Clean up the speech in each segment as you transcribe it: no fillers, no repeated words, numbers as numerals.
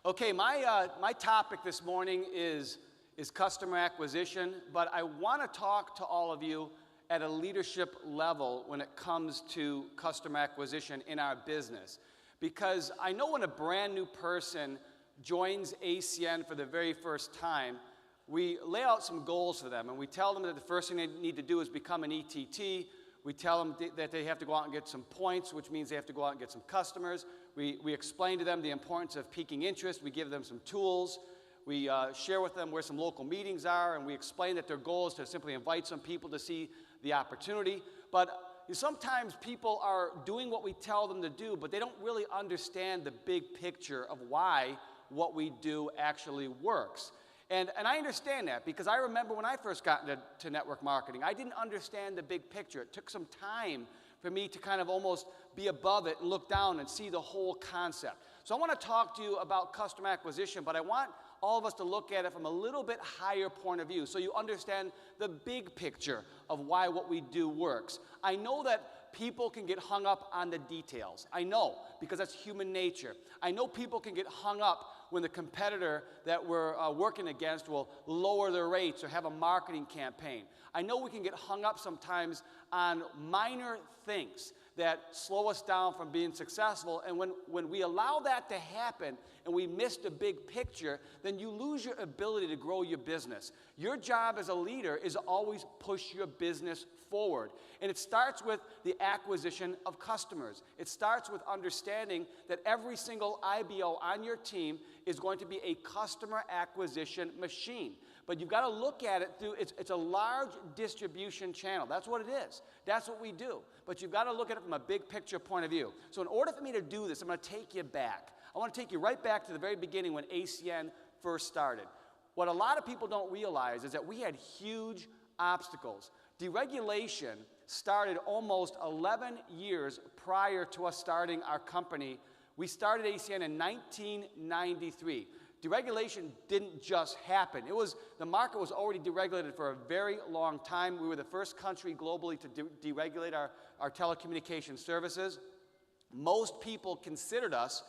Okay, my topic this morning is customer acquisition, but I want to talk to all of you at a leadership level when it comes to customer acquisition in our business. Because I know when a brand new person joins ACN for the very first time, we lay out some goals for them, and we tell them that the first thing they need to do is become an ETT. We tell them that they have to go out and get some points, which means they have to go out and get some customers. We explain to them the importance of piquing interest. We give them some tools. We share with them where some local meetings are, and we explain that their goal is to simply invite some people to see the opportunity. But sometimes people are doing what we tell them to do, but they don't really understand the big picture of why what we do actually works. And I understand that because I remember when I first got into network marketing, I didn't understand the big picture. It took some time for me to kind of almost be above it and look down and see the whole concept. So I want to talk to you about customer acquisition, but I want all of us to look at it from a little bit higher point of view so you understand the big picture of why what we do works. I know that people can get hung up on the details. I know, because that's human nature. I know people can get hung up when the competitor that we're working against will lower their rates or have a marketing campaign. I know we can get hung up sometimes on minor things that slow us down from being successful, and when we allow that to happen and we miss the big picture, then you lose your ability to grow your business. Your job as a leader is to always push your business forward, and it starts with the acquisition of customers. It starts with understanding that every single IBO on your team is going to be a customer acquisition machine. But you've got to look at it through, it's a large distribution channel. That's what it is. That's what we do. But you've got to look at it from a big picture point of view. So in order for me to do this, I'm going to take you back. I want to take you right back to the very beginning when ACN first started. What a lot of people don't realize is that we had huge obstacles. Deregulation started almost 11 years prior to us starting our company. We started ACN in 1993. Deregulation didn't just happen. The market was already deregulated for a very long time. We were the first country globally to deregulate our telecommunication services. Most people considered us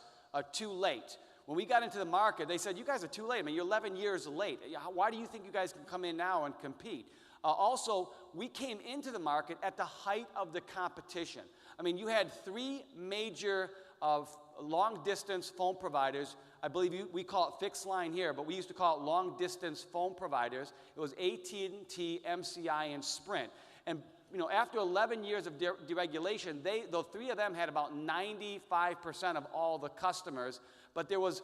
too late. When we got into the market, they said, you guys are too late. I mean, you're 11 years late. Why do you think you guys can come in now and compete? Also, we came into the market at the height of the competition. I mean, you had three major long-distance phone providers. I believe we call it fixed line here, but we used to call it long-distance phone providers. It was AT&T, MCI, and Sprint. And after 11 years of deregulation, the three of them had about 95% of all the customers. But there was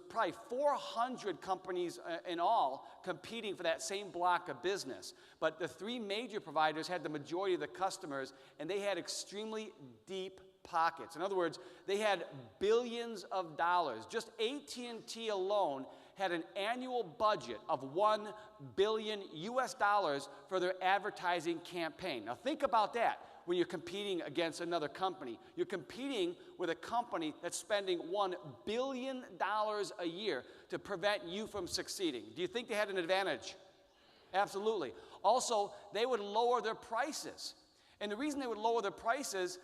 probably 400 companies in all competing for that same block of business. But the three major providers had the majority of the customers, and they had extremely deep pockets. In other words, they had billions of dollars. Just AT&T alone had an annual budget of $1 billion for their advertising campaign. Now think about that when you're competing against another company. You're competing with a company that's spending $1 billion a year to prevent you from succeeding. Do you think they had an advantage? Absolutely. Also, they would lower their prices. And the reason they would lower their prices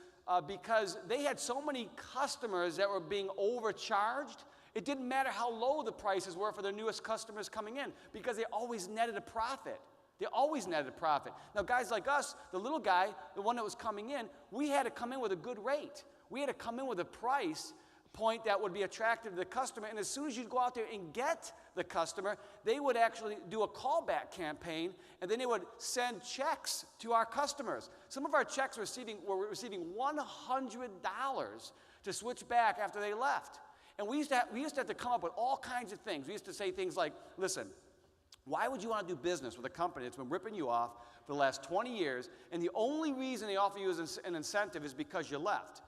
because they had so many customers that were being overcharged. It didn't matter how low the prices were for their newest customers coming in because they always netted a profit. They always netted a profit. Now, guys like us, the little guy, the one that was coming in, we had to come in with a good rate. We had to come in with a price point that would be attractive to the customer. And as soon as you'd go out there and get the customer, they would actually do a callback campaign, and then they would send checks to our customers. Some of our checks were receiving $100 to switch back after they left. And we used to have to come up with all kinds of things. We used to say things like, listen, why would you want to do business with a company that's been ripping you off for the last 20 years, and the only reason they offer you as an incentive is because you left?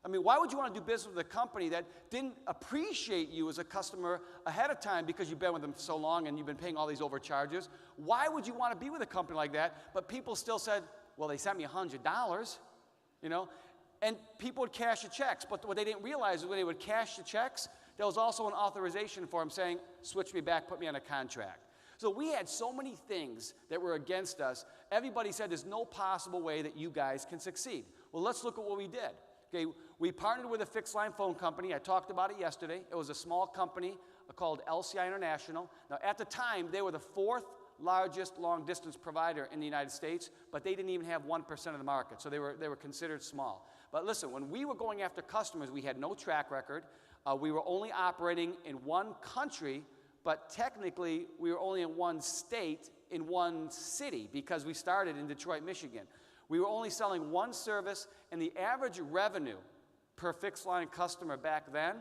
I mean, why would you want to do business with a company that didn't appreciate you as a customer ahead of time because you've been with them so long and you've been paying all these overcharges? Why would you want to be with a company like that? But people still said, well, they sent me $100, and people would cash the checks. But what they didn't realize is when they would cash the checks, there was also an authorization form saying, switch me back, put me on a contract. So we had so many things that were against us. Everybody said there's no possible way that you guys can succeed. Well, let's look at what we did. Okay, we partnered with a fixed line phone company. I talked about it yesterday. It was a small company called LCI International. Now, at the time, they were the fourth largest long-distance provider in the United States, but they didn't even have 1% of the market, so they were considered small. But listen, when we were going after customers, we had no track record. We were only operating in one country, but technically, we were only in one state, in one city, because we started in Detroit, Michigan. We were only selling one service, and the average revenue per fixed line customer back then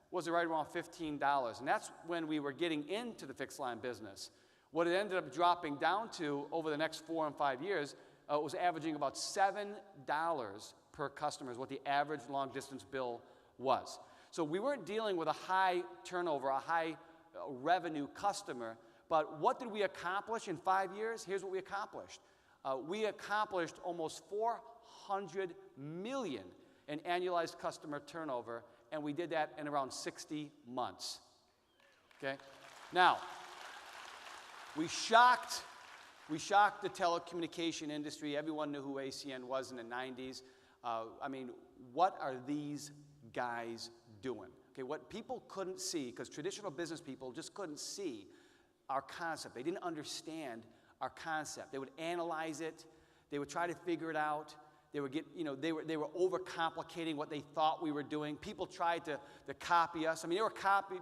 was right around $15. And that's when we were getting into the fixed line business. What it ended up dropping down to over the next 4 and 5 years was averaging about $7 per customer is what the average long distance bill was. So we weren't dealing with a high turnover, a high revenue customer, but what did we accomplish in 5 years? Here's what we accomplished. We accomplished almost $400 million in annualized customer turnover, and we did that in around 60 months. Okay? Now, we shocked the telecommunication industry. Everyone knew who ACN was in the 90s. I mean, what are these guys doing? Okay, what people couldn't see, because traditional business people just couldn't see our concept. They didn't understand our concept. They would analyze it. They would try to figure it out. They would get, they were overcomplicating what they thought we were doing. People tried to copy us. I mean, there were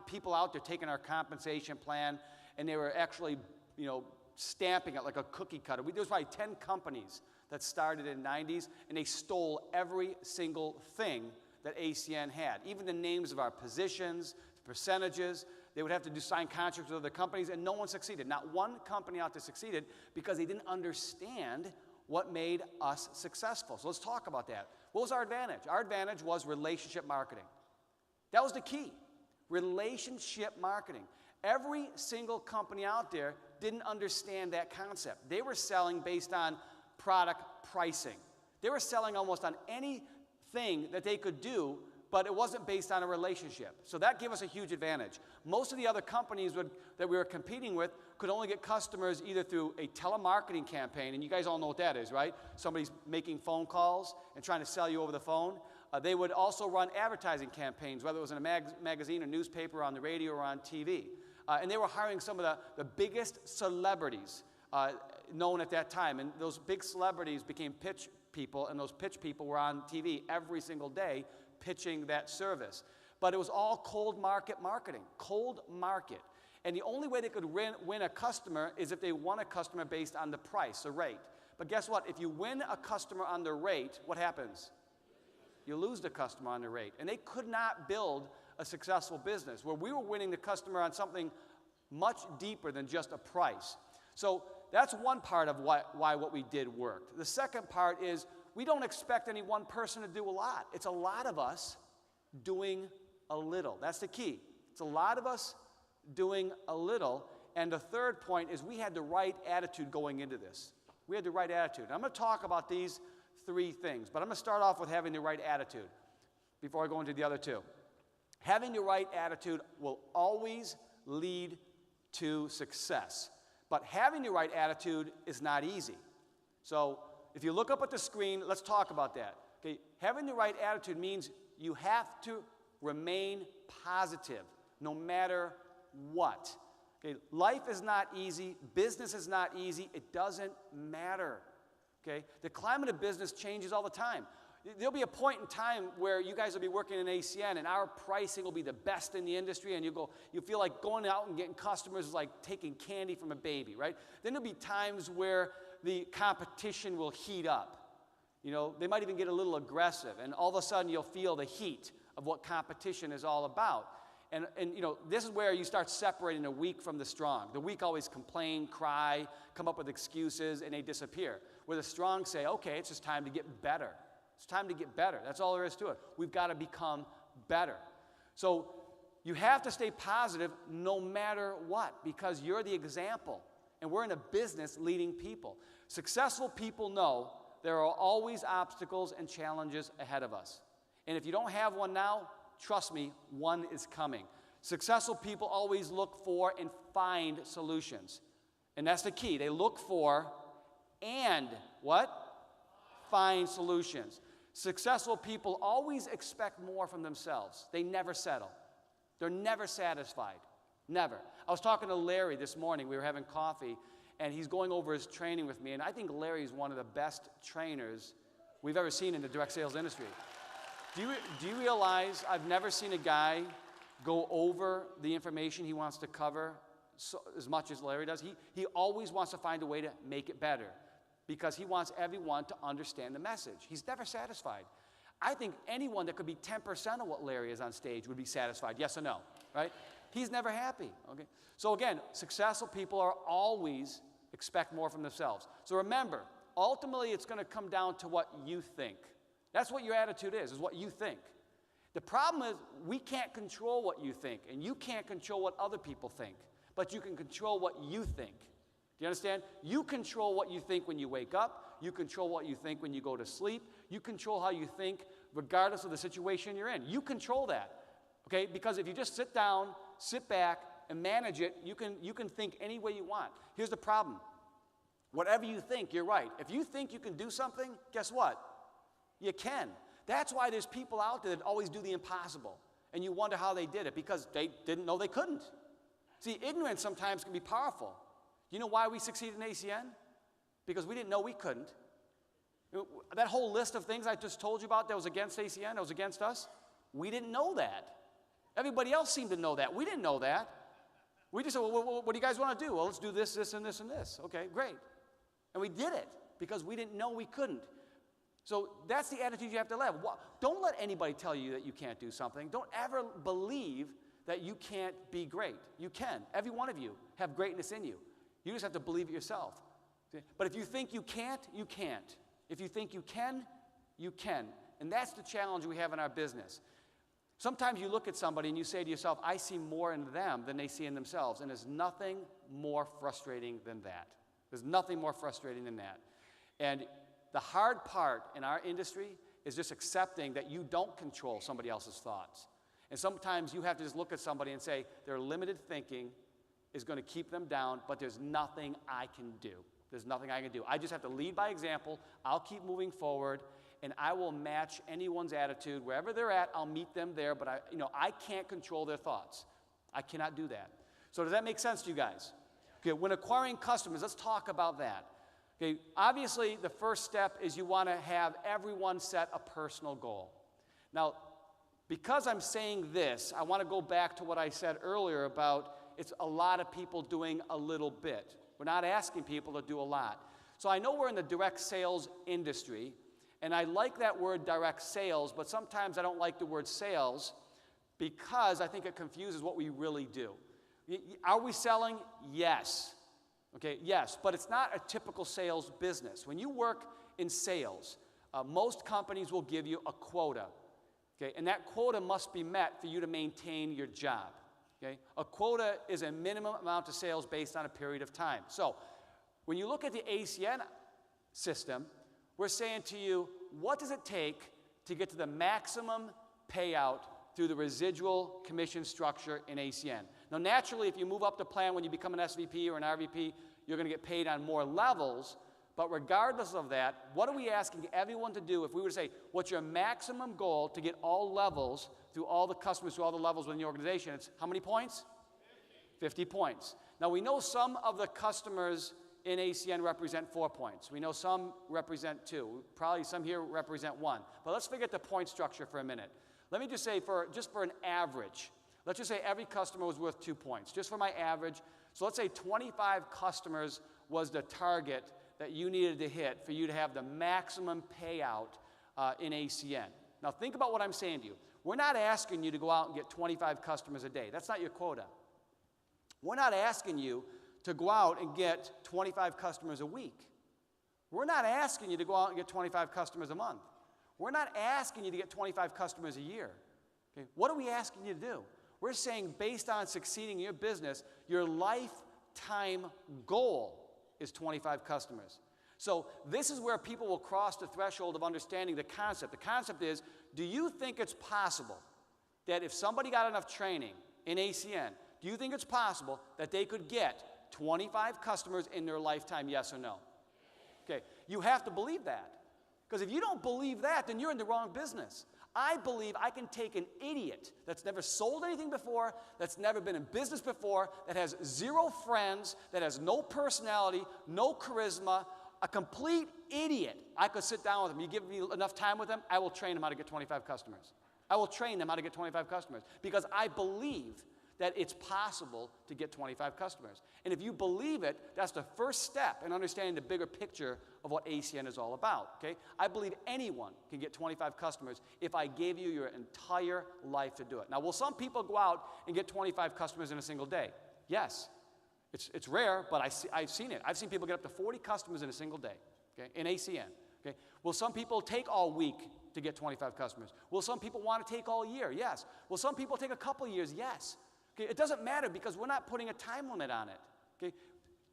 people out there taking our compensation plan, and they were actually, stamping it like a cookie cutter. There was probably 10 companies that started in the 90s, and they stole every single thing that ACN had. Even the names of our positions, percentages. They would have to sign contracts with other companies, and no one succeeded. Not one company out there succeeded because they didn't understand what made us successful. So let's talk about that. What was our advantage? Our advantage was relationship marketing. That was the key. Relationship marketing. Every single company out there didn't understand that concept. They were selling based on product pricing. They were selling almost on anything that they could do, but it wasn't based on a relationship. So that gave us a huge advantage. Most of the other companies that we were competing with could only get customers either through a telemarketing campaign, and you guys all know what that is, right? Somebody's making phone calls and trying to sell you over the phone. They would also run advertising campaigns, whether it was in a magazine or newspaper, on the radio, or on TV. And they were hiring some of the biggest celebrities known at that time. And those big celebrities became pitch people, and those pitch people were on TV every single day pitching that service. But it was all cold market marketing, cold market. And the only way they could win a customer is if they won a customer based on the price, the rate. But guess what? If you win a customer on the rate, what happens? You lose the customer on the rate. And they could not build a successful business where we were winning the customer on something much deeper than just a price. So that's one part of why what we did worked. The second part is we don't expect any one person to do a lot. It's a lot of us doing a little. That's the key. It's a lot of us doing a little. And the third point is we had the right attitude going into this. We had the right attitude. I'm going to talk about these three things, but I'm going to start off with having the right attitude before I go into the other two. Having the right attitude will always lead to success, but having the right attitude is not easy. So if you look up at the screen, let's talk about that. Okay, having the right attitude means you have to remain positive no matter what. Okay, life is not easy, business is not easy, it doesn't matter. Okay, the climate of business changes all the time. There'll be a point in time where you guys will be working in ACN and our pricing will be the best in the industry, and you feel like going out and getting customers is like taking candy from a baby, right? Then there'll be times where the competition will heat up. They might even get a little aggressive, and all of a sudden you'll feel the heat of what competition is all about. And this is where you start separating the weak from the strong. The weak always complain, cry, come up with excuses, and they disappear. Where the strong say, okay, it's just time to get better. It's time to get better. That's all there is to it. We've got to become better. So you have to stay positive no matter what, because you're the example. And we're in a business leading people. Successful people know there are always obstacles and challenges ahead of us. And if you don't have one now, trust me, one is coming. Successful people always look for and find solutions. And that's the key. They look for and what? Find solutions. Successful people always expect more from themselves. They never settle. They're never satisfied. Never. I was talking to Larry this morning. We were having coffee, and he's going over his training with me, and I think Larry's one of the best trainers we've ever seen in the direct sales industry. Do you realize I've never seen a guy go over the information he wants to cover as much as Larry does? He always wants to find a way to make it better because he wants everyone to understand the message. He's never satisfied. I think anyone that could be 10% of what Larry is on stage would be satisfied, yes or no, right? He's never happy, okay? So again, successful people are always expect more from themselves. So remember, ultimately it's going to come down to what you think. That's what your attitude is what you think. The problem is we can't control what you think, and you can't control what other people think, but you can control what you think. Do you understand? You control what you think when you wake up. You control what you think when you go to sleep. You control how you think regardless of the situation you're in. You control that, okay? Because if you just sit down, sit back, and manage it, you can think any way you want. Here's the problem. Whatever you think, you're right. If you think you can do something, guess what? You can. That's why there's people out there that always do the impossible, and you wonder how they did it, because they didn't know they couldn't. See, ignorance sometimes can be powerful. You know why we succeed in ACN? Because we didn't know we couldn't. That whole list of things I just told you about that was against ACN, that was against us, we didn't know that. Everybody else seemed to know that. We didn't know that. We just said, well, what do you guys want to do? Well, let's do this, this, and this, and this. Okay, great. And we did it because we didn't know we couldn't. So that's the attitude you have to have. Don't let anybody tell you that you can't do something. Don't ever believe that you can't be great. You can. Every one of you have greatness in you. You just have to believe it yourself. But if you think you can't, you can't. If you think you can, you can. And that's the challenge we have in our business. Sometimes you look at somebody and you say to yourself, I see more in them than they see in themselves. And there's nothing more frustrating than that. There's nothing more frustrating than that. And the hard part in our industry is just accepting that you don't control somebody else's thoughts. And sometimes you have to just look at somebody and say, their limited thinking is going to keep them down, but there's nothing I can do. There's nothing I can do. I just have to lead by example. I'll keep moving forward, and I will match anyone's attitude. Wherever they're at, I'll meet them there, but I can't control their thoughts. I cannot do that. So does that make sense to you guys? Okay, when acquiring customers, let's talk about that. Okay, obviously, the first step is you want to have everyone set a personal goal. Now, because I'm saying this, I want to go back to what I said earlier about it's a lot of people doing a little bit. We're not asking people to do a lot. So I know we're in the direct sales industry, and I like that word direct sales, but sometimes I don't like the word sales because I think it confuses what we really do. Are we selling? Yes. Okay, yes, but it's not a typical sales business. When you work in sales, most companies will give you a quota, okay, and that quota must be met for you to maintain your job, okay? A quota is a minimum amount of sales based on a period of time. So when you look at the ACN system, we're saying to you, what does it take to get to the maximum payout through the residual commission structure in ACN? Now, naturally, if you move up the plan when you become an SVP or an RVP, you're going to get paid on more levels, but regardless of that, what are we asking everyone to do if we were to say, what's your maximum goal to get all levels through all the customers, through all the levels within the organization? It's how many points? 50 points. Now, we know some of the customers in ACN represent 4 points. We know some represent 2. Probably some here represent 1. But let's forget the point structure for a minute. Let me just say, just for an average, let's just say every customer was worth 2 points, just for my average. So let's say 25 customers was the target that you needed to hit for you to have the maximum payout in ACN. Now think about what I'm saying to you. We're not asking you to go out and get 25 customers a day. That's not your quota. We're not asking you to go out and get 25 customers a week. We're not asking you to go out and get 25 customers a month. We're not asking you to get 25 customers a year. Okay? What are we asking you to do? We're saying based on succeeding in your business, your lifetime goal is 25 customers. So this is where people will cross the threshold of understanding the concept. The concept is, do you think it's possible that if somebody got enough training in ACN, do you think it's possible that they could get 25 customers in their lifetime, yes or no? Okay, you have to believe that. Because if you don't believe that, then you're in the wrong business. I believe I can take an idiot that's never sold anything before, that's never been in business before, that has zero friends, that has no personality, no charisma, a complete idiot. I could sit down with him. You give me enough time with him, I will train him how to get 25 customers. I will train them how to get 25 customers because I believe that it's possible to get 25 customers. And if you believe it, that's the first step in understanding the bigger picture of what ACN is all about, okay? I believe anyone can get 25 customers if I gave you your entire life to do it. Now, will some people go out and get 25 customers in a single day? Yes. It's rare, but I've seen it. I've seen people get up to 40 customers in a single day, okay, in ACN, okay? Will some people take all week to get 25 customers? Will some people want to take all year? Yes. Will some people take a couple years? Yes. Okay, it doesn't matter because we're not putting a time limit on it. Okay?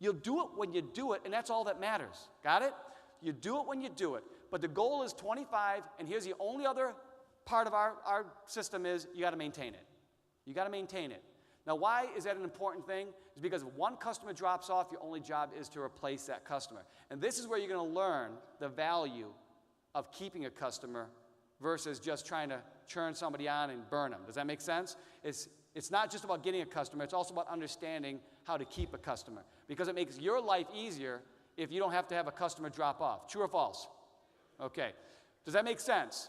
You'll do it when you do it, and that's all that matters. Got it? You do it when you do it. But the goal is 25, and here's the only other part of our system is you got to maintain it. You got to maintain it. Now, why is that an important thing? It's because if one customer drops off, your only job is to replace that customer. And this is where you're going to learn the value of keeping a customer versus just trying to churn somebody on and burn them. Does that make sense? It's not just about getting a customer, it's also about understanding how to keep a customer. Because it makes your life easier if you don't have to have a customer drop off. True or false? Okay. Does that make sense?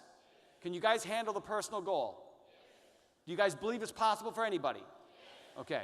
Can you guys handle the personal goal? Do you guys believe it's possible for anybody? Okay.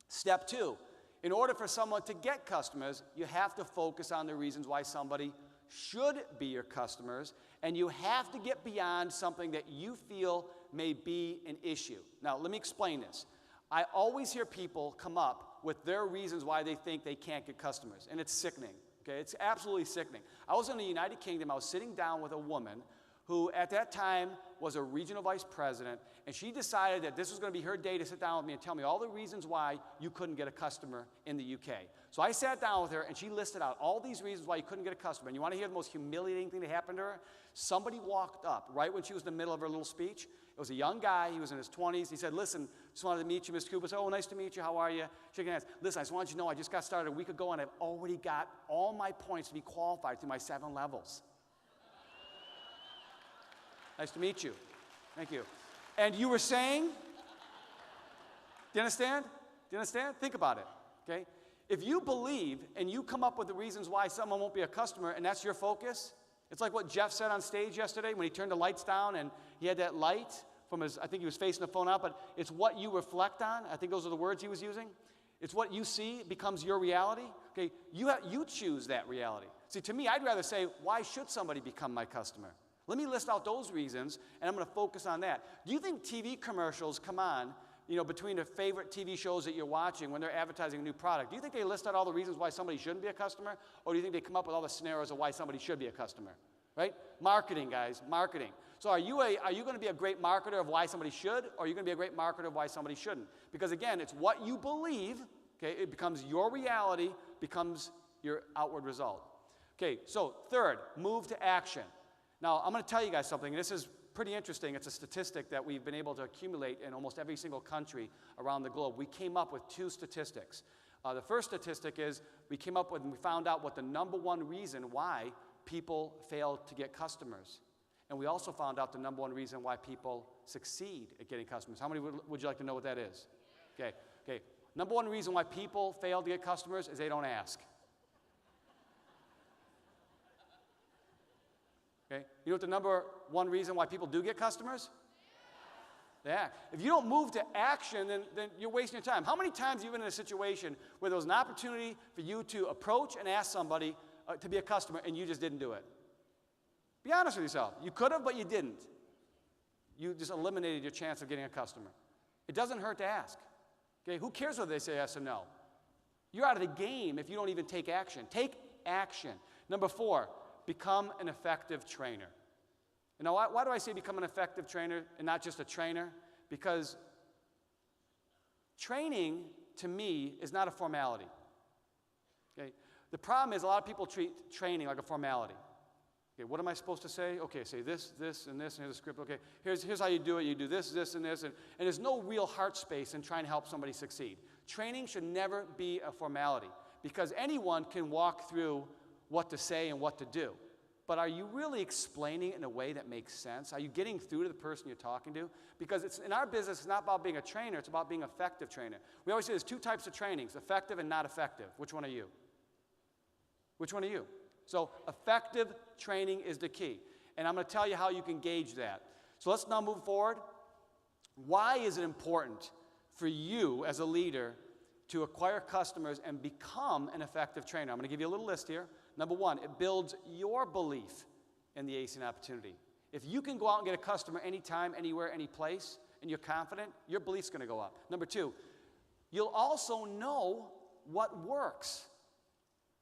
Step 2. In order for someone to get customers, you have to focus on the reasons why somebody should be your customers, and you have to get beyond something that you feel may be an issue. Now, let me explain this. I always hear people come up with their reasons why they think they can't get customers, and it's sickening. Okay? It's absolutely sickening. I was in the United Kingdom. I was sitting down with a woman who at that time was a regional vice president, and she decided that this was going to be her day to sit down with me and tell me all the reasons why you couldn't get a customer in the UK. So I sat down with her, and she listed out all these reasons why you couldn't get a customer. And you want to hear the most humiliating thing that happened to her? Somebody walked up right when she was in the middle of her little speech. It was a young guy. He was in his 20s. He said, listen, just wanted to meet you, Mr. Cupisz. Oh, nice to meet you. How are you? Shaking hands. Listen, I just wanted you to know I just got started a week ago, and I've already got all my points to be qualified through my 7 levels. Nice to meet you. Thank you. And you were saying? Do you understand? Do you understand? Think about it, okay? If you believe and you come up with the reasons why someone won't be a customer and that's your focus, it's like what Jeff said on stage yesterday when he turned the lights down and he had that light from his, I think he was facing the phone out, but it's what you reflect on. I think those are the words he was using. It's what you see becomes your reality. Okay, you choose that reality. See, to me, I'd rather say, why should somebody become my customer? Let me list out those reasons, and I'm going to focus on that. Do you think TV commercials come on, between the favorite TV shows that you're watching when they're advertising a new product? Do you think they list out all the reasons why somebody shouldn't be a customer? Or do you think they come up with all the scenarios of why somebody should be a customer? Right? Marketing, guys, marketing. So are you going to be a great marketer of why somebody should, or are you going to be a great marketer of why somebody shouldn't? Because again, it's what you believe, okay? It becomes your reality, becomes your outward result. Okay, so third, move to action. Now, I'm going to tell you guys something. This is pretty interesting. It's a statistic that we've been able to accumulate in almost every single country around the globe. We came up with 2 statistics. The first statistic is we found out what the #1 reason why people fail to get customers. And we also found out the #1 reason why people succeed at getting customers. How many would you like to know what that is? Okay. #1 reason why people fail to get customers is they don't ask. Okay? You know what the #1 reason why people do get customers? Yeah. If you don't move to action, then you're wasting your time. How many times have you been in a situation where there was an opportunity for you to approach and ask somebody to be a customer and you just didn't do it? Be honest with yourself. You could have, but you didn't. You just eliminated your chance of getting a customer. It doesn't hurt to ask. Okay? Who cares whether they say yes or no? You're out of the game if you don't even take action. Take action. #4. Become an effective trainer. You know, why do I say become an effective trainer and not just a trainer? Because training, to me, is not a formality. Okay? The problem is a lot of people treat training like a formality. Okay, what am I supposed to say? Okay, say this, this, and this, and here's the script. Okay, here's how you do it. You do this, this, and this. And there's no real heart space in trying to help somebody succeed. Training should never be a formality because anyone can walk through what to say and what to do. but are you really explaining it in a way that makes sense? Are you getting through to the person you're talking to? Because in our business, it's not about being a trainer, it's about being an effective trainer. We always say there's two types of trainings, effective and not effective. Which one are you? Which one are you? So effective training is the key. And I'm going to tell you how you can gauge that. So let's now move forward. Why is it important for you as a leader to acquire customers and become an effective trainer? I'm going to give you a little list here. Number one, it builds your belief in the ACN opportunity. If you can go out and get a customer anytime, anywhere, any place, and you're confident, your belief's going to go up. Number two, you'll also know what works.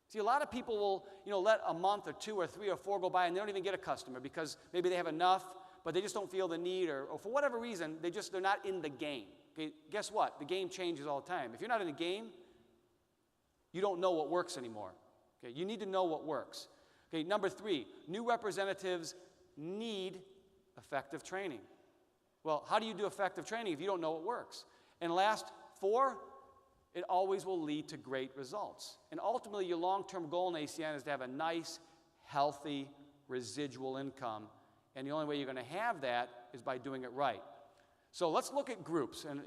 See, a lot of people will, let a month or 2 or 3 or 4 go by and they don't even get a customer because maybe they have enough, but they just don't feel the need, or for whatever reason, they're not in the game. Okay, guess what? The game changes all the time. If you're not in the game, you don't know what works anymore. Okay, you need to know what works. Okay, number 3, new representatives need effective training. Well, how do you do effective training if you don't know what works? And last 4, it always will lead to great results. And ultimately, your long-term goal in ACN is to have a nice, healthy, residual income. And the only way you're going to have that is by doing it right. So let's look at groups. And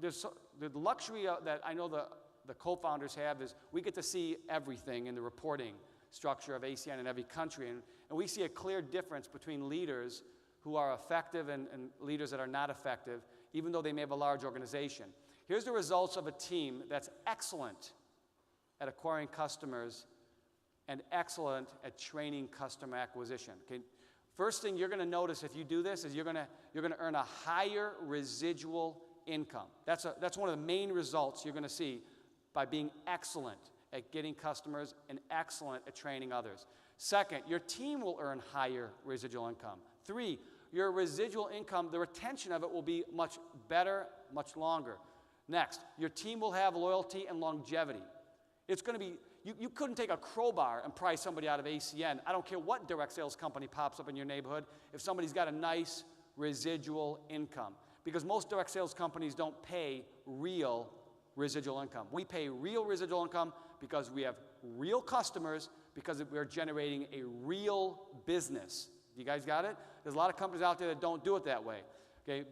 there's the luxury that I know the co-founders have is we get to see everything in the reporting structure of ACN in every country. And we see a clear difference between leaders who are effective and leaders that are not effective, even though they may have a large organization. Here's the results of a team that's excellent at acquiring customers and excellent at training customer acquisition. Okay? First thing you're going to notice if you do this is you're going to earn a higher residual income. That's one of the main results you're going to see by being excellent at getting customers and excellent at training others. Second, your team will earn higher residual income. 3, your residual income, the retention of it will be much better, much longer. Next, your team will have loyalty and longevity. It's going to be, you couldn't take a crowbar and pry somebody out of ACN. I don't care what direct sales company pops up in your neighborhood if somebody's got a nice residual income. Because most direct sales companies don't pay real residual income. We pay real residual income because we have real customers, because we're generating a real business. You guys got it? There's a lot of companies out there that don't do it that way. Okay,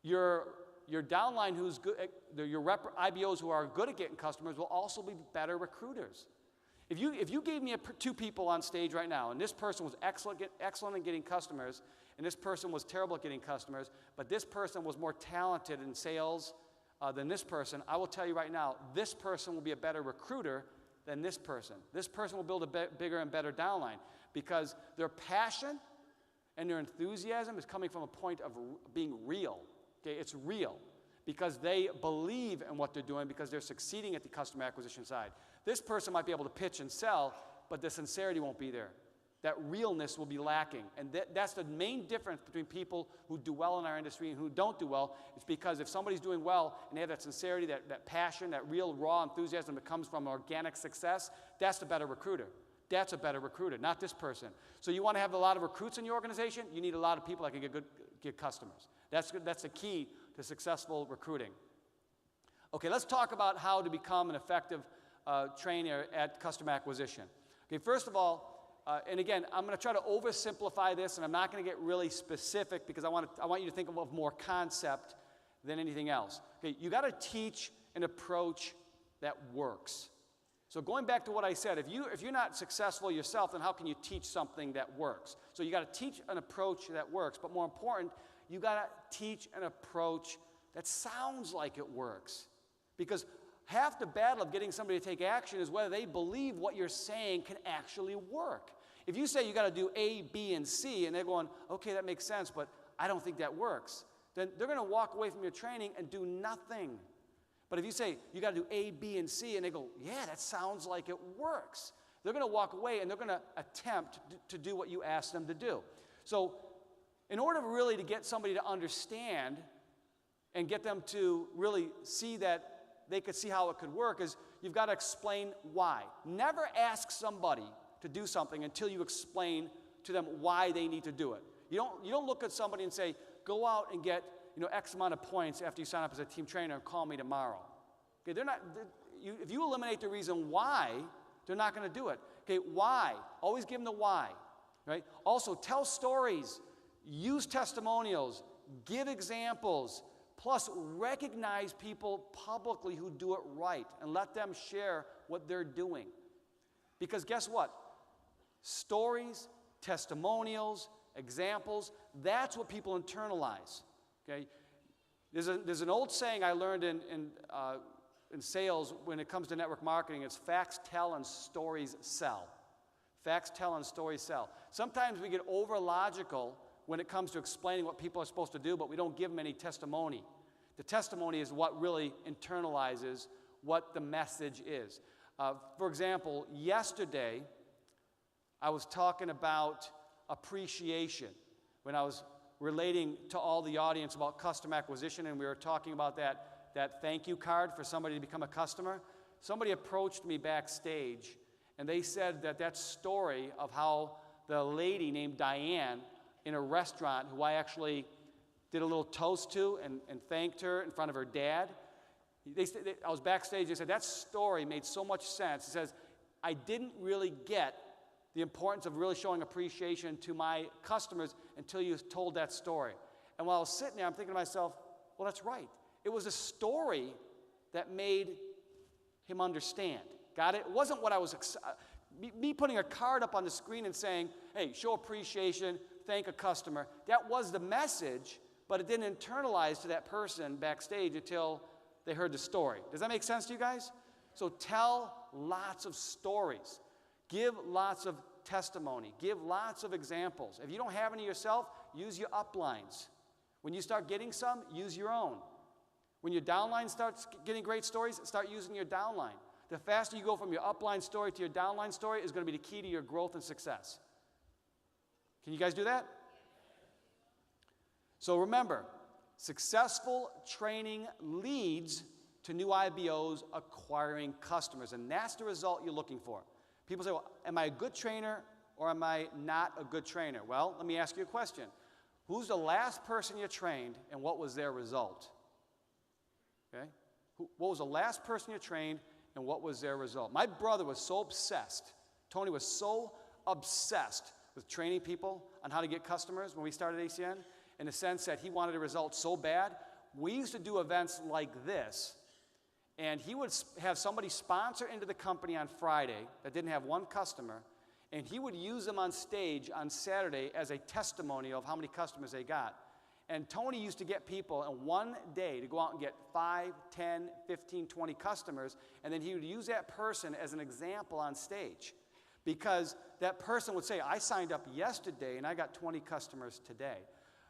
your downline who's good, your IBOs who are good at getting customers will also be better recruiters. If you gave me 2 people on stage right now, and this person was excellent at getting customers, and this person was terrible at getting customers, but this person was more talented in sales than this person, I will tell you right now, this person will be a better recruiter than this person. This person will build a bigger and better downline because their passion and their enthusiasm is coming from a point of being real. Okay, it's real because they believe in what they're doing because they're succeeding at the customer acquisition side. This person might be able to pitch and sell, but the sincerity won't be there. That realness will be lacking. And that's the main difference between people who do well in our industry and who don't do well. It's because if somebody's doing well and they have that sincerity, that passion, that real raw enthusiasm that comes from organic success, that's the better recruiter. That's a better recruiter, not this person. So you want to have a lot of recruits in your organization, you need a lot of people that can get customers. That's the key to successful recruiting. Okay, let's talk about how to become an effective trainer at customer acquisition. Okay, first of all, and again, I'm going to try to oversimplify this, and I'm not going to get really specific because I want you to think of more concept than anything else. Okay, you got to teach an approach that works. So going back to what I said, if you're not successful yourself, then how can you teach something that works? So you got to teach an approach that works, but more important, you got to teach an approach that sounds like it works. Because half the battle of getting somebody to take action is whether they believe what you're saying can actually work. If you say you got to do A, B, and C, and they're going, okay, that makes sense, but I don't think that works, then they're going to walk away from your training and do nothing. But if you say you got to do A, B, and C, and they go, yeah, that sounds like it works, they're going to walk away and they're going to attempt to do what you ask them to do. So in order really to get somebody to understand and get them to really see that they could see how it could work is you've got to explain why. Never ask somebody to do something until you explain to them why they need to do it. You don't look at somebody and say, go out and get X amount of points after you sign up as a team trainer and call me tomorrow. Okay, if you eliminate the reason why, they're not going to do it. Okay, why? Always give them the why, right? Also, tell stories, use testimonials, give examples, plus recognize people publicly who do it right and let them share what they're doing. Because guess what? Stories, testimonials, examples, that's what people internalize, okay? There's an old saying I learned in sales when it comes to network marketing. It's facts tell and stories sell. Facts tell and stories sell. Sometimes we get over logical when it comes to explaining what people are supposed to do, but we don't give them any testimony. The testimony is what really internalizes what the message is. For example, yesterday I was talking about appreciation when I was relating to all the audience about customer acquisition, and we were talking about that thank you card for somebody to become a customer. Somebody approached me backstage, and they said that story of how the lady named Diane in a restaurant, who I actually did a little toast to and thanked her in front of her dad. I was backstage, they said, that story made so much sense. It says, I didn't really get the importance of really showing appreciation to my customers until you told that story. And while I was sitting there, I'm thinking to myself, well, that's right. It was a story that made him understand. Got it? It wasn't what I was, me putting a card up on the screen and saying, hey, show appreciation, thank a customer. That was the message, but it didn't internalize to that person backstage until they heard the story. Does that make sense to you guys? So tell lots of stories. Give lots of testimony. Give lots of examples. If you don't have any yourself, use your uplines. When you start getting some, use your own. When your downline starts getting great stories, start using your downline. The faster you go from your upline story to your downline story is going to be the key to your growth and success. Can you guys do that? So remember, successful training leads to new IBOs acquiring customers, and that's the result you're looking for. People say, well, am I a good trainer or am I not a good trainer? Well, let me ask you a question. Who's the last person you trained and what was their result? Okay? What was the last person you trained and what was their result? My brother was so obsessed. Tony was so obsessed with training people on how to get customers when we started ACN, in the sense that he wanted a result so bad. We used to do events like this, and he would have somebody sponsor into the company on Friday that didn't have one customer, and he would use them on stage on Saturday as a testimonial of how many customers they got. And Tony used to get people in one day to go out and get 5, 10, 15, 20 customers, and then he would use that person as an example on stage. Because that person would say, I signed up yesterday and I got 20 customers today.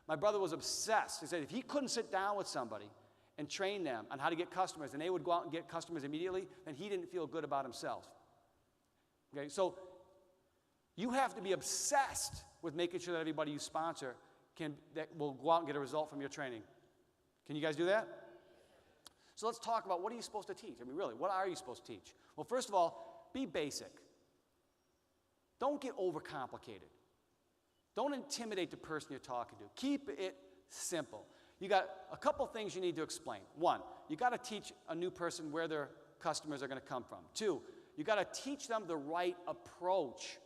My brother was obsessed. He said if he couldn't sit down with somebody and train them on how to get customers, and they would go out and get customers immediately, then he didn't feel good about himself. Okay, so you have to be obsessed with making sure that everybody you sponsor that will go out and get a result from your training. Can you guys do that? So let's talk about what are you supposed to teach? I mean, really, what are you supposed to teach? Well, first of all, be basic. Don't get overcomplicated. Don't intimidate the person you're talking to. Keep it simple. You got a couple things you need to explain. One, you got to teach a new person where their customers are going to come from. Two, you got to teach them the right approach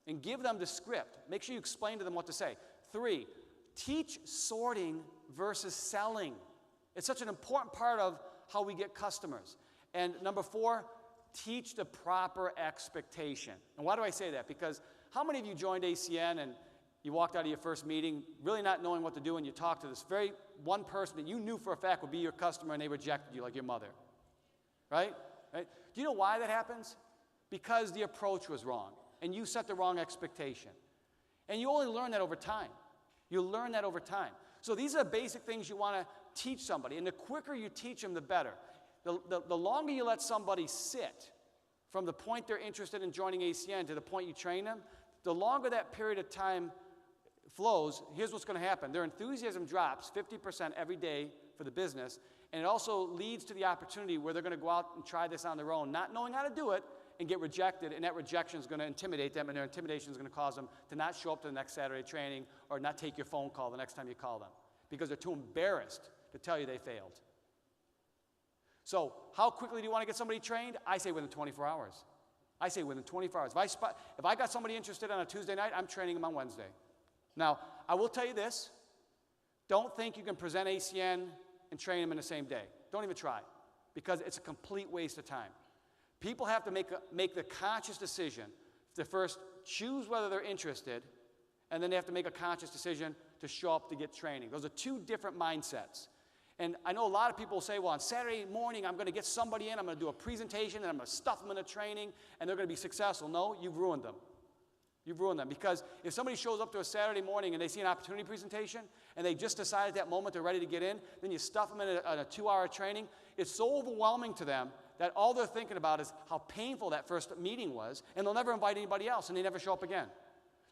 and give them the script. Make sure you explain to them what to say. Three, teach sorting versus selling. It's such an important part of how we get customers. And number four, teach the proper expectation. And why do I say that? Because how many of you joined ACN and you walked out of your first meeting really not knowing what to do, and you talked to this very one person that you knew for a fact would be your customer, and they rejected you like your mother? Right? Do you know why that happens? Because the approach was wrong, and you set the wrong expectation. And you only learn that over time. You learn that over time. So these are basic things you want to teach somebody, and the quicker you teach them, the better. The longer you let somebody sit from the point they're interested in joining ACN to the point you train them, the longer that period of time flows, here's what's going to happen. Their enthusiasm drops 50% every day for the business, and it also leads to the opportunity where they're going to go out and try this on their own, not knowing how to do it, and get rejected, and that rejection is going to intimidate them, and their intimidation is going to cause them to not show up to the next Saturday training or not take your phone call the next time you call them because they're too embarrassed to tell you they failed. So how quickly do you want to get somebody trained? I say within 24 hours. I say within 24 hours. If I got somebody interested on a Tuesday night, I'm training them on Wednesday. Now, I will tell you this. Don't think you can present ACN and train them in the same day. Don't even try, because it's a complete waste of time. People have to make the conscious decision to first choose whether they're interested, and then they have to make a conscious decision to show up to get training. Those are two different mindsets. And I know a lot of people say, well, on Saturday morning, I'm going to get somebody in, I'm going to do a presentation, and I'm going to stuff them into training, and they're going to be successful. No, you've ruined them. You've ruined them. Because if somebody shows up to a Saturday morning and they see an opportunity presentation, and they just decide at that moment they're ready to get in, then you stuff them in a 2-hour training, it's so overwhelming to them that all they're thinking about is how painful that first meeting was, and they'll never invite anybody else, and they never show up again.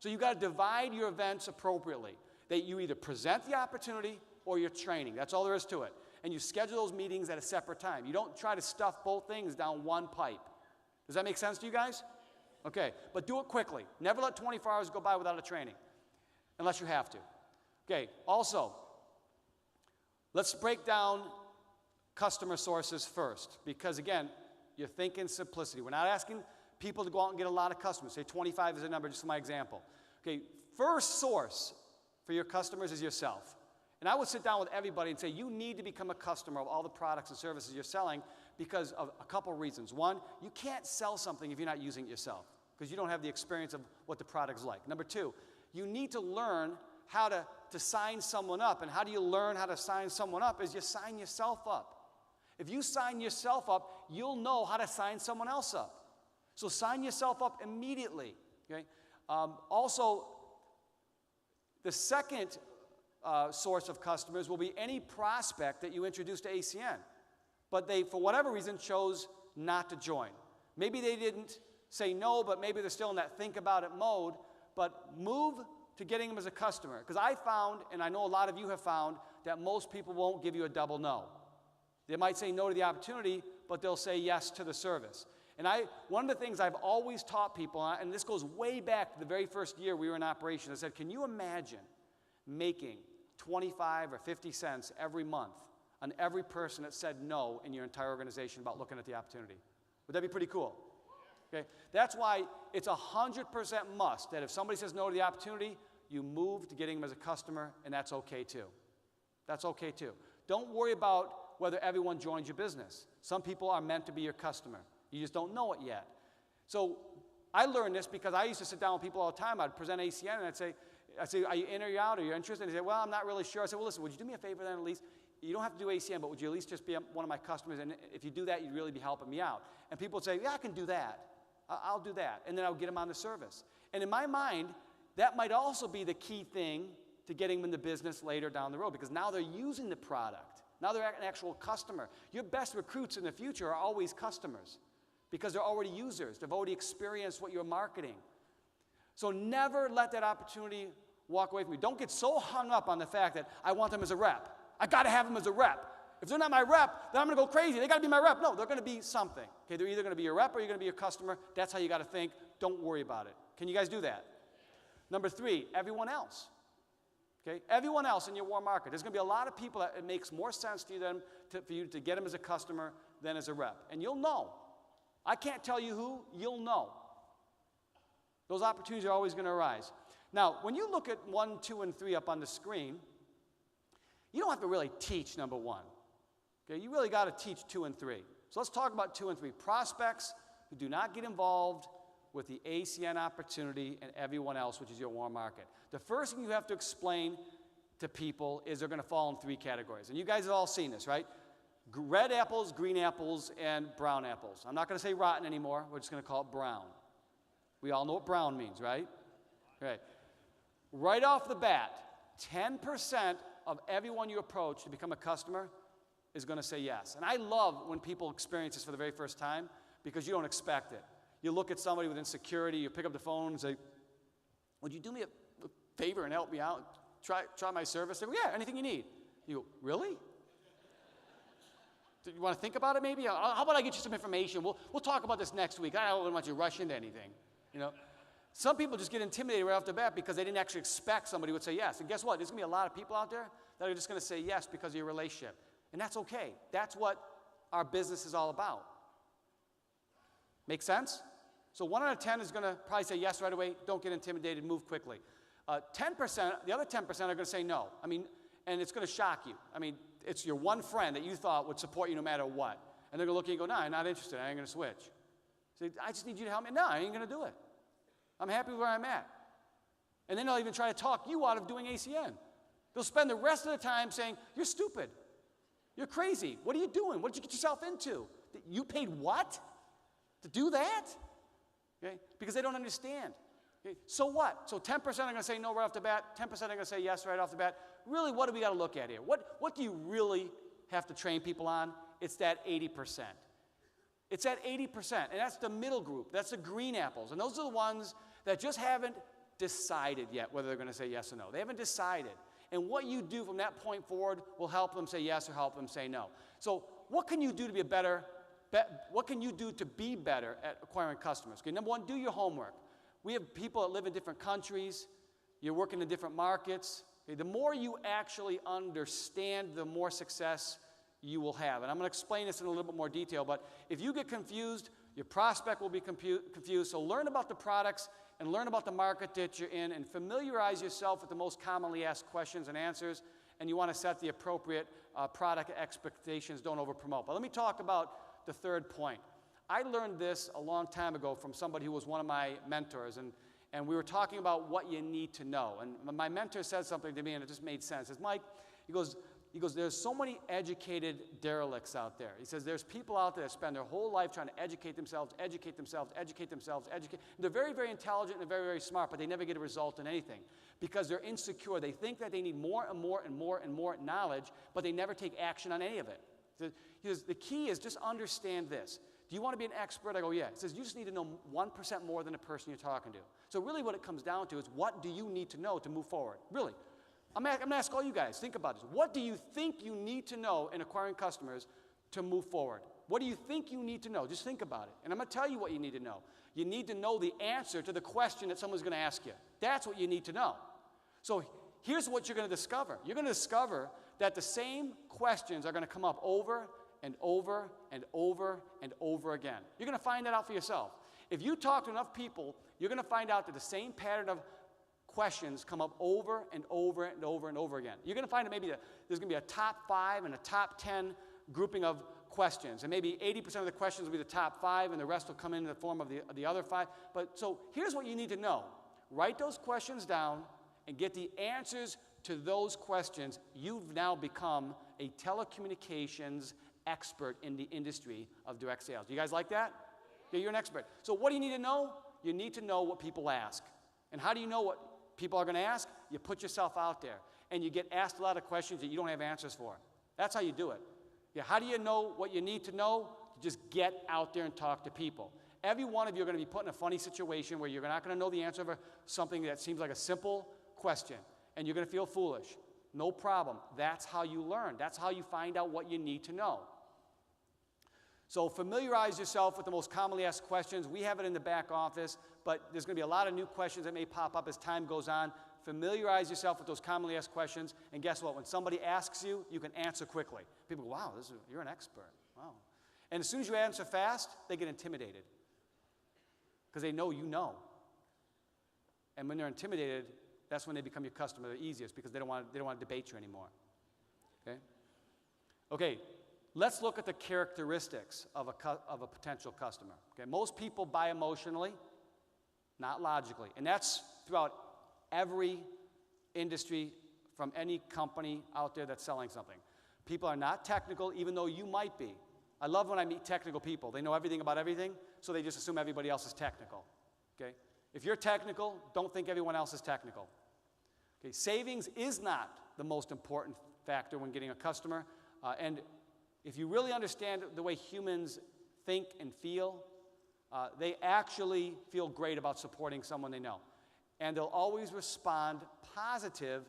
So you've got to divide your events appropriately, that you either present the opportunity or your training. That's all there is to it. And you schedule those meetings at a separate time. You don't try to stuff both things down one pipe. Does that make sense to you guys? Okay, but do it quickly. Never let 24 hours go by without a training, unless you have to. Okay, also, let's break down customer sources first, because again, you're thinking simplicity. We're not asking people to go out and get a lot of customers. Say 25 is a number, just for my example. Okay, first source for your customers is yourself. And I would sit down with everybody and say, you need to become a customer of all the products and services you're selling because of a couple of reasons. One, you can't sell something if you're not using it yourself, because you don't have the experience of what the product's like. Number two, you need to learn how to sign someone up. And how do you learn how to sign someone up? Is you sign yourself up. If you sign yourself up, you'll know how to sign someone else up. So sign yourself up immediately. Okay? Also, the second source of customers will be any prospect that you introduce to ACN, but they, for whatever reason, chose not to join. Maybe they didn't say no, but maybe they're still in that think about it mode, but move to getting them as a customer. Because I found, and I know a lot of you have found, that most people won't give you a double no. They might say no to the opportunity, but they'll say yes to the service. And one of the things I've always taught people, and this goes way back to the very first year we were in operation, I said, can you imagine making 25 or 50 cents every month on every person that said no in your entire organization about looking at the opportunity? Would that be pretty cool? Okay? That's why it's 100% must that if somebody says no to the opportunity, you move to getting them as a customer, and that's okay too. That's okay too. Don't worry about whether everyone joins your business. Some people are meant to be your customer. You just don't know it yet. So I learned this because I used to sit down with people all the time. I'd present ACN, and I'd say, are you in or you out? Are you interested? And they'd say, well, I'm not really sure. I said, well, listen, would you do me a favor then at least? You don't have to do ACN, but would you at least just be one of my customers? And if you do that, you'd really be helping me out. And people would say, yeah, I can do that. I'll do that. And then I would get them on the service. And in my mind, that might also be the key thing to getting them into business later down the road, because now they're using the product. Now they're an actual customer. Your best recruits in the future are always customers because they're already users. They've already experienced what you're marketing. So never let that opportunity walk away from you. Don't get so hung up on the fact that I want them as a rep. I got to have them as a rep. If they're not my rep, then I'm going to go crazy. They got to be my rep. No, they're going to be something. Okay, they're either going to be your rep or you're going to be your customer. That's how you got to think. Don't worry about it. Can you guys do that? Number three, everyone else. Okay, everyone else in your warm market. There's going to be a lot of people that it makes more sense to them for you to get them as a customer than as a rep. And you'll know. I can't tell you who. You'll know. Those opportunities are always going to arise. Now, when you look at 1, 2, and 3 up on the screen, you don't have to really teach number 1. Okay, you really got to teach 2 and 3. So let's talk about 2 and 3. Prospects who do not get involved with the ACN opportunity and everyone else, which is your warm market. The first thing you have to explain to people is they're going to fall in 3 categories. And you guys have all seen this, right? Red apples, green apples, and brown apples. I'm not going to say rotten anymore. We're just going to call it brown. We all know what brown means, right? Right. Right off the bat, 10% of everyone you approach to become a customer is going to say yes. And I love when people experience this for the very first time because you don't expect it. You look at somebody with insecurity, you pick up the phone and say, would you do me a favor and help me out? Try my service? They go, yeah, anything you need. You go, really? Do you want to think about it maybe? How about I get you some information? We'll talk about this next week. I don't want you to rush into anything. You know? Some people just get intimidated right off the bat because they didn't actually expect somebody would say yes. And guess what? There's going to be a lot of people out there that are just going to say yes because of your relationship. And that's okay. That's what our business is all about. Make sense? So 1 out of 10 is going to probably say yes right away. Don't get intimidated. Move quickly. 10%, the other 10% are going to say no. I mean, and it's going to shock you. I mean, it's your one friend that you thought would support you no matter what. And they're going to look at you and go, no, I'm not interested. I ain't going to switch. Say, I just need you to help me. No, I ain't going to do it. I'm happy where I'm at. And then they'll even try to talk you out of doing ACN. They'll spend the rest of the time saying, you're stupid. You're crazy. What are you doing? What did you get yourself into? You paid what? To do that? Okay? Because they don't understand. Okay? So what? So 10% are going to say no right off the bat. 10% are going to say yes right off the bat. Really, what do we got to look at here? What do you really have to train people on? It's that 80%. It's that 80%. And that's the middle group. That's the green apples. And those are the ones that just haven't decided yet whether they're going to say yes or no. They haven't decided. And what you do from that point forward will help them say yes or help them say no. So what can you do to be what can you do to be better at acquiring customers? Okay, number one, do your homework. We have people that live in different countries. You're working in different markets. Okay, the more you actually understand, the more success you will have. And I'm going to explain this in a little bit more detail, but if you get confused, your prospect will be confused. So learn about the products and learn about the market that you're in and familiarize yourself with the most commonly asked questions and answers, and you want to set the appropriate product expectations. Don't overpromote. But let me talk about the third point. I learned this a long time ago from somebody who was one of my mentors, and we were talking about what you need to know. And my mentor said something to me, and it just made sense. He says, Mike, he goes, there's so many educated derelicts out there. He says, there's people out there that spend their whole life trying to educate themselves. And they're very, very intelligent and very, very smart, but they never get a result in anything because they're insecure. They think that they need more and more and more and more knowledge, but they never take action on any of it. He says, the key is just understand this. Do you want to be an expert? I go, yeah. He says, you just need to know 1% more than the person you're talking to. So really what it comes down to is what do you need to know to move forward? Really. I'm going to ask all you guys, think about this. What do you think you need to know in acquiring customers to move forward? What do you think you need to know? Just think about it. And I'm going to tell you what you need to know. You need to know the answer to the question that someone's going to ask you. That's what you need to know. So here's what you're going to discover. You're going to discover that the same questions are going to come up over and over and over and over again. You're going to find that out for yourself. If you talk to enough people, you're going to find out that the same pattern of questions come up over and over and over and over again. You're going to find that maybe there's going to be a top 5 and a top 10 grouping of questions. And maybe 80% of the questions will be the top 5 and the rest will come in the form of the other 5. But so here's what you need to know. Write those questions down and get the answers to those questions. You've now become a telecommunications expert in the industry of direct sales. Do you guys like that? Yeah, you're an expert. So what do you need to know? You need to know what people ask. And how do you know what people are going to ask? You put yourself out there, and you get asked a lot of questions that you don't have answers for. That's how you do it. Yeah, how do you know what you need to know? You just get out there and talk to people. Every one of you are going to be put in a funny situation where you're not going to know the answer for something that seems like a simple question, and you're going to feel foolish. No problem. That's how you learn. That's how you find out what you need to know. So familiarize yourself with the most commonly asked questions. We have it in the back office, but there's going to be a lot of new questions that may pop up as time goes on. Familiarize yourself with those commonly asked questions, and guess what? When somebody asks you, you can answer quickly. People go, wow, you're an expert. Wow. And as soon as you answer fast, they get intimidated because they know you know. And when they're intimidated, that's when they become your customer the easiest because they don't want to debate you anymore. Okay. Let's look at the characteristics of a potential customer. Okay, most people buy emotionally, not logically. And that's throughout every industry from any company out there that's selling something. People are not technical, even though you might be. I love when I meet technical people. They know everything about everything, so they just assume everybody else is technical. Okay? If you're technical, don't think everyone else is technical. Okay, savings is not the most important factor when getting a customer. And if you really understand the way humans think and feel, they actually feel great about supporting someone they know. And they'll always respond positive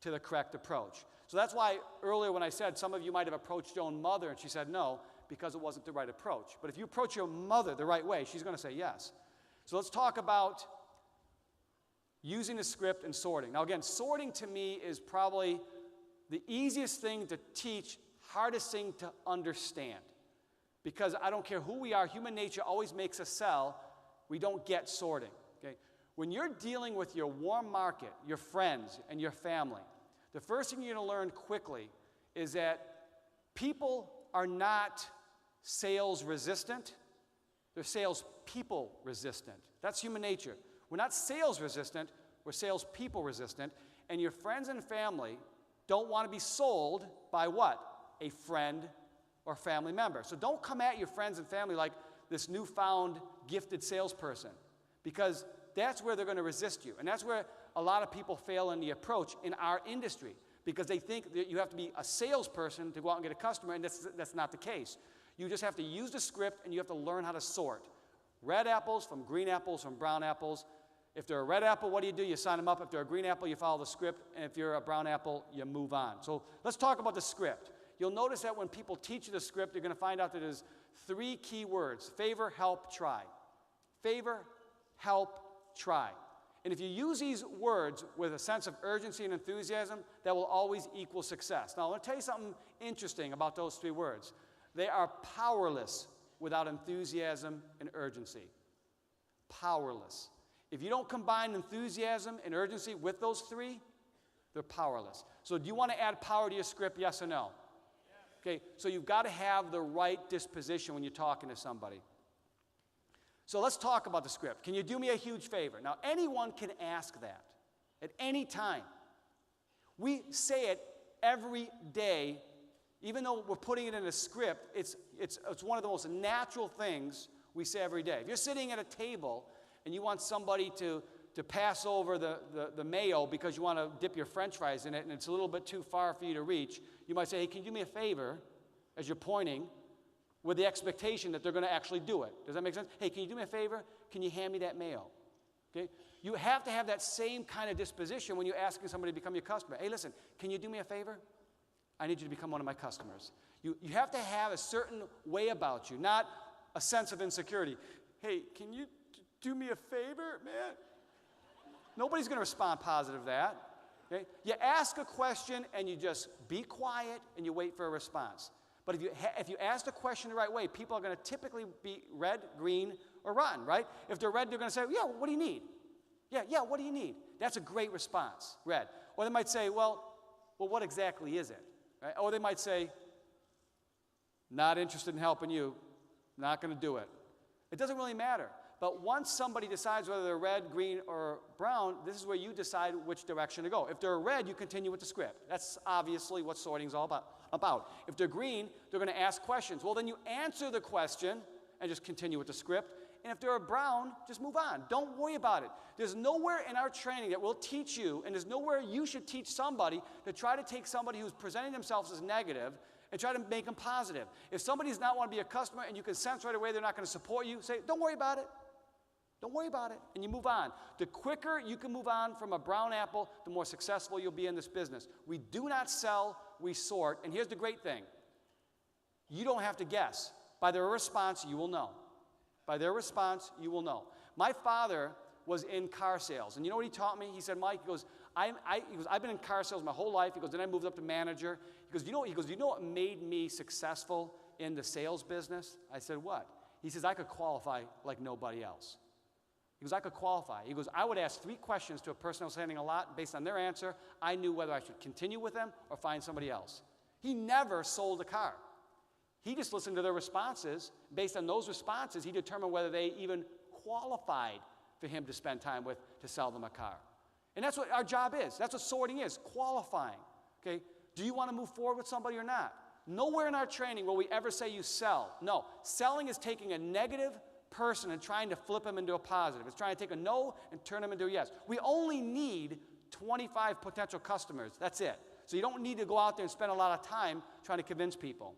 to the correct approach. So that's why earlier when I said some of you might have approached your own mother and she said no, because it wasn't the right approach. But if you approach your mother the right way, she's going to say yes. So let's talk about using the script and sorting. Now again, sorting to me is probably the easiest thing to teach, hardest thing to understand. Because I don't care who we are, human nature always makes us sell we don't get sorting. Okay? When you're dealing with your warm market, your friends and your family, the first thing you're going to learn quickly is that people are not sales resistant. They're sales people resistant. That's human nature. We're not sales resistant, we're sales people resistant. And your friends and family don't want to be sold by what? A friend or family member. So don't come at your friends and family like this newfound gifted salesperson, because that's where they're going to resist you. And that's where a lot of people fail in the approach in our industry, because they think that you have to be a salesperson to go out and get a customer, and that's not the case. You just have to use the script, and you have to learn how to sort red apples from green apples from brown apples. If they're a red apple, what do? You sign them up. If they're a green apple, you follow the script. And if you're a brown apple, you move on. So let's talk about the script. You'll notice that when people teach you the script, you're going to find out that there's 3 key words: favor, help, try. Favor, help, try. And if you use these words with a sense of urgency and enthusiasm, that will always equal success. Now, I want to tell you something interesting about those 3 words. They are powerless without enthusiasm and urgency. Powerless. If you don't combine enthusiasm and urgency with those 3, they're powerless. So do you want to add power to your script, yes or no? Okay, so you've got to have the right disposition when you're talking to somebody. So let's talk about the script. Can you do me a huge favor? Now, anyone can ask that at any time. We say it every day. Even though we're putting it in a script, it's one of the most natural things we say every day. If you're sitting at a table and you want somebody to pass over the mayo because you want to dip your french fries in it and it's a little bit too far for you to reach, you might say, hey, can you do me a favor, as you're pointing, with the expectation that they're going to actually do it. Does that make sense? Hey, can you do me a favor? Can you hand me that mayo? Okay? You have to have that same kind of disposition when you're asking somebody to become your customer. Hey, listen, can you do me a favor? I need you to become one of my customers. You have to have a certain way about you, not a sense of insecurity. Hey, can you do me a favor, man? Nobody's going to respond positive to that. Okay? You ask a question and you just be quiet and you wait for a response. But if you ask the question the right way, people are going to typically be red, green, or rotten, right? If they're red, they're going to say, yeah, what do you need? Yeah, what do you need? That's a great response, red. Or they might say, well, what exactly is it? Right? Or they might say, not interested in helping you, not going to do it. It doesn't really matter. But once somebody decides whether they're red, green, or brown, this is where you decide which direction to go. If they're red, you continue with the script. That's obviously what sorting is all about. If they're green, they're going to ask questions. Well, then you answer the question and just continue with the script. And if they're a brown, just move on. Don't worry about it. There's nowhere in our training that will teach you, and there's nowhere you should teach somebody to try to take somebody who's presenting themselves as negative and try to make them positive. If somebody does not want to be a customer and you can sense right away they're not going to support you, say, don't worry about it. Don't worry about it, and you move on. The quicker you can move on from a brown apple, the more successful you'll be in this business. We do not sell, we sort, and here's the great thing. You don't have to guess. By their response, you will know. By their response, you will know. My father was in car sales, and you know what he taught me? He said, Mike, he goes, I've been in car sales my whole life. He goes, then I moved up to manager. He goes, you know what made me successful in the sales business? I said, what? He says, I could qualify like nobody else. He goes, I could qualify. He goes, I would ask 3 questions to a person I was handling a lot. Based on their answer, I knew whether I should continue with them or find somebody else. He never sold a car. He just listened to their responses. Based on those responses, he determined whether they even qualified for him to spend time with to sell them a car. And that's what our job is. That's what sorting is, qualifying. Okay? Do you want to move forward with somebody or not? Nowhere in our training will we ever say you sell. No, selling is taking a negative person and trying to flip them into a positive. It's trying to take a no and turn them into a yes. We only need 25 potential customers. That's it. So you don't need to go out there and spend a lot of time trying to convince people.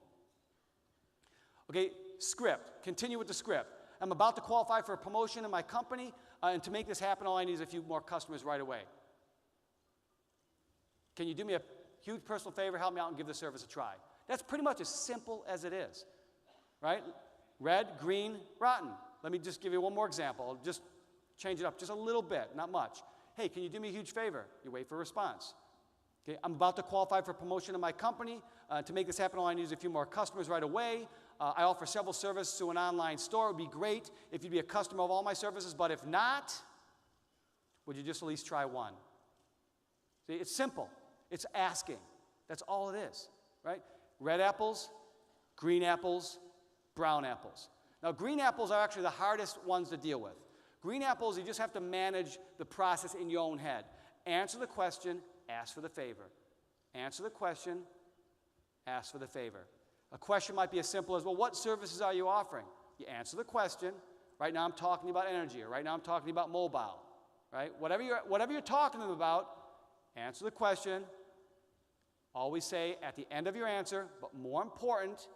Okay, script. Continue with the script. I'm about to qualify for a promotion in my company, and to make this happen, all I need is a few more customers right away. Can you do me a huge personal favor, help me out and give the service a try? That's pretty much as simple as it is, right? Red, green, rotten. Let me just give you one more example. I'll just change it up just a little bit, not much. Hey, can you do me a huge favor? You wait for a response. Okay, I'm about to qualify for promotion in my company. To make this happen, all I need is a few more customers right away. I offer several services to an online store. It would be great if you'd be a customer of all my services, but if not, would you just at least try one? See, it's simple. It's asking. That's all it is, right? Red apples, green apples, brown apples. Now, green apples are actually the hardest ones to deal with. Green apples, you just have to manage the process in your own head. Answer the question, ask for the favor. Answer the question, ask for the favor. A question might be as simple as, well, what services are you offering? You answer the question. Right now I'm talking about energy, or right now I'm talking about mobile, right? Whatever you're talking to them about, answer the question. Always say at the end of your answer, but more important,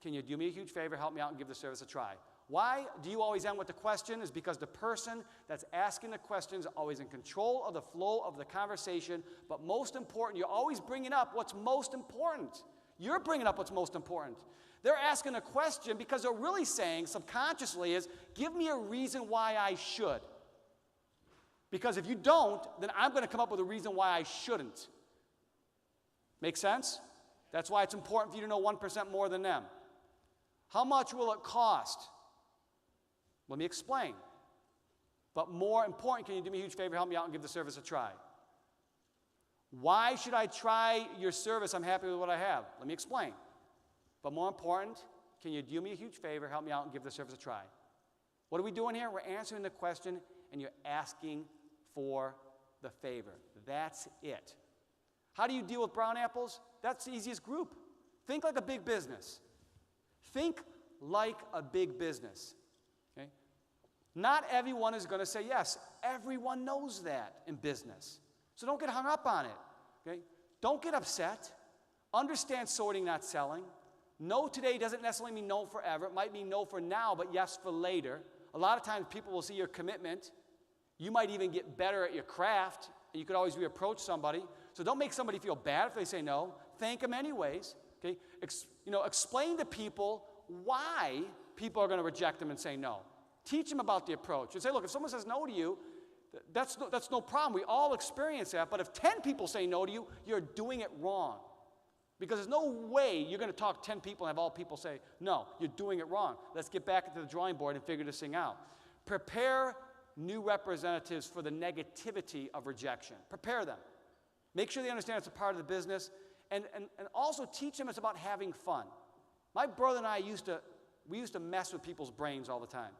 can you do me a huge favor, help me out and give the service a try? Why do you always end with the question? Is because the person that's asking the question is always in control of the flow of the conversation, but most important, you're always bringing up what's most important. You're bringing up what's most important. They're asking a question because they're really saying subconsciously is, give me a reason why I should. Because if you don't, then I'm going to come up with a reason why I shouldn't. Make sense? That's why it's important for you to know 1% more than them. How much will it cost? Let me explain. But more important, can you do me a huge favor, help me out and give the service a try? Why should I try your service? I'm happy with what I have. Let me explain. But more important, can you do me a huge favor, help me out and give the service a try? What are we doing here? We're answering the question and you're asking for the favor. That's it. How do you deal with brown apples? That's the easiest group. Think like a big business. Think like a big business. Okay? Not everyone is going to say yes. Everyone knows that in business. So don't get hung up on it. Okay? Don't get upset. Understand sorting, not selling. No today doesn't necessarily mean no forever. It might mean no for now, but yes for later. A lot of times people will see your commitment. You might even get better at your craft, and you could always reapproach somebody. So don't make somebody feel bad if they say no. Thank them anyways. Okay? Explain to people why people are going to reject them and say no. Teach them about the approach. And say, look, if someone says no to you, that's no problem. We all experience that. But if 10 people say no to you, you're doing it wrong. Because there's no way you're going to talk to 10 people and have all people say, no, you're doing it wrong. Let's get back into the drawing board and figure this thing out. Prepare new representatives for the negativity of rejection. Prepare them. Make sure they understand it's a part of the business. And also teach them it's about having fun. My brother and I used to mess with people's brains all the time.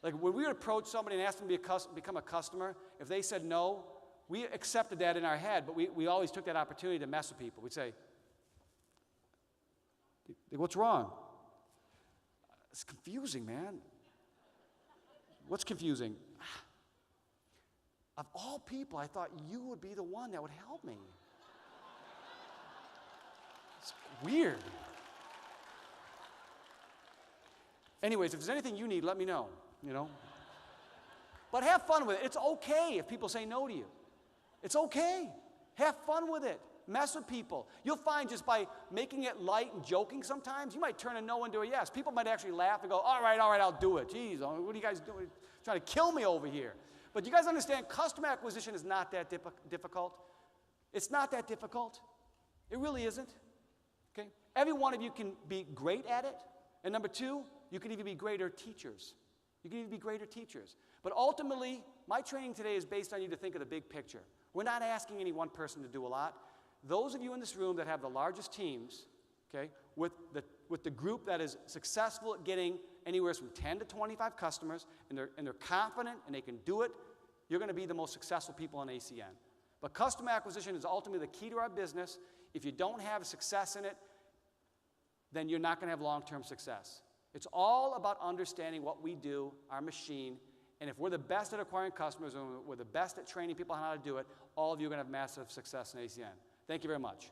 Like when we would approach somebody and ask them to become a customer, if they said no, we accepted that in our head, but we always took that opportunity to mess with people. We'd say, what's wrong? It's confusing, man. What's confusing? Of all people, I thought you would be the one that would help me. It's weird. Anyways, if there's anything you need, let me know, But have fun with it. It's okay if people say no to you. It's okay. Have fun with it. Mess with people. You'll find just by making it light and joking sometimes, you might turn a no into a yes. People might actually laugh and go, all right, I'll do it. Jeez, what are you guys doing? Trying to kill me over here. But you guys understand, customer acquisition is not that difficult. It's not that difficult. It really isn't. Okay? Every one of you can be great at it. And number two, you can even be greater teachers. You can even be greater teachers. But ultimately, my training today is based on you to think of the big picture. We're not asking any one person to do a lot. Those of you in this room that have the largest teams, okay, with the group that is successful at getting anywhere from 10 to 25 customers, and they're confident and they can do it, you're going to be the most successful people in ACN. But customer acquisition is ultimately the key to our business. If you don't have success in it, then you're not going to have long-term success. It's all about understanding what we do, our machine, and if we're the best at acquiring customers and we're the best at training people on how to do it, all of you are going to have massive success in ACN. Thank you very much.